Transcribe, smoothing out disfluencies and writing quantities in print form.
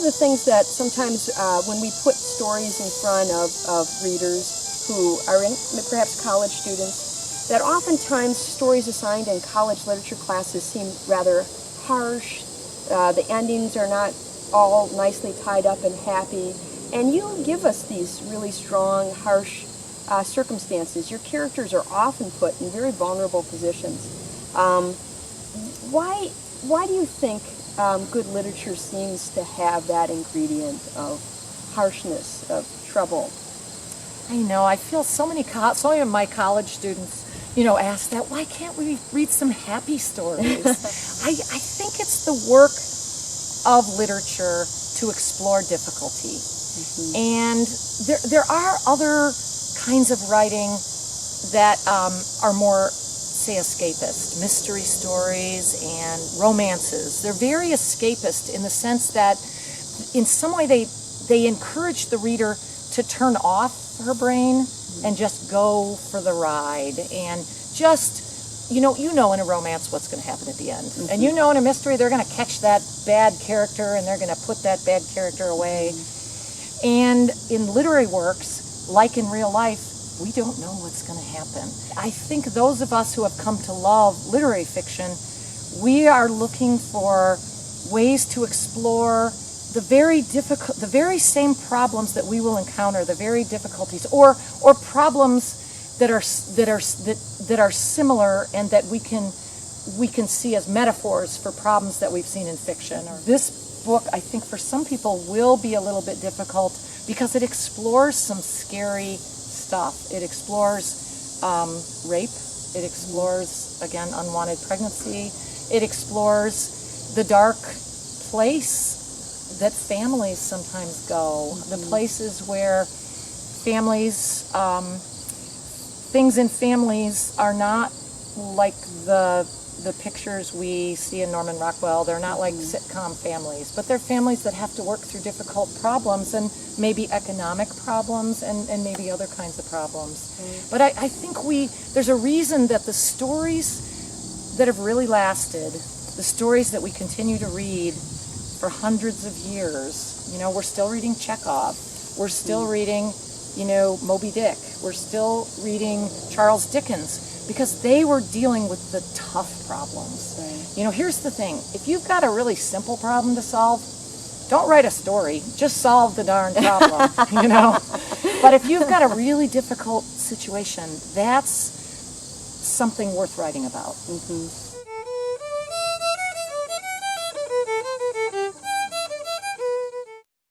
the things that sometimes when we put stories in front of readers who are perhaps college students, that oftentimes stories assigned in college literature classes seem rather harsh. The endings are not all nicely tied up and happy. And you give us these really strong, harsh circumstances. Your characters are often put in very vulnerable positions. Why do you think good literature seems to have that ingredient of harshness, of trouble? I know. I feel so many of my college students, ask that. Why can't we read some happy stories? I think it's the work of literature to explore difficulty, and there are other kinds of writing that are more, say, escapist. Mystery stories and romances. They're very escapist in the sense that in some way they encourage the reader to turn off her brain and just go for the ride and just, in a romance what's going to happen at the end. And in a mystery they're going to catch that bad character and they're going to put that bad character away. And in literary works, like in real life, we don't know what's going to happen. I think those of us who have come to love literary fiction, we are looking for ways to explore the very same problems that we will encounter, the very difficulties, or problems that are similar and that we can see as metaphors for problems that we've seen in fiction. This book, I think, for some people will be a little bit difficult because it explores some scary stuff. It explores rape. It explores, again, unwanted pregnancy. It explores the dark place that families sometimes go, the places where families, things in families are not like the pictures we see in Norman Rockwell. They're not like sitcom families, but they're families that have to work through difficult problems and maybe economic problems and maybe other kinds of problems. But I think there's a reason that the stories that have really lasted, the stories that we continue to read for hundreds of years, we're still reading Chekhov, we're still reading, Moby Dick, we're still reading Charles Dickens, because they were dealing with the tough problems. Right. Here's the thing, if you've got a really simple problem to solve, don't write a story, just solve the darn problem, But if you've got a really difficult situation, that's something worth writing about.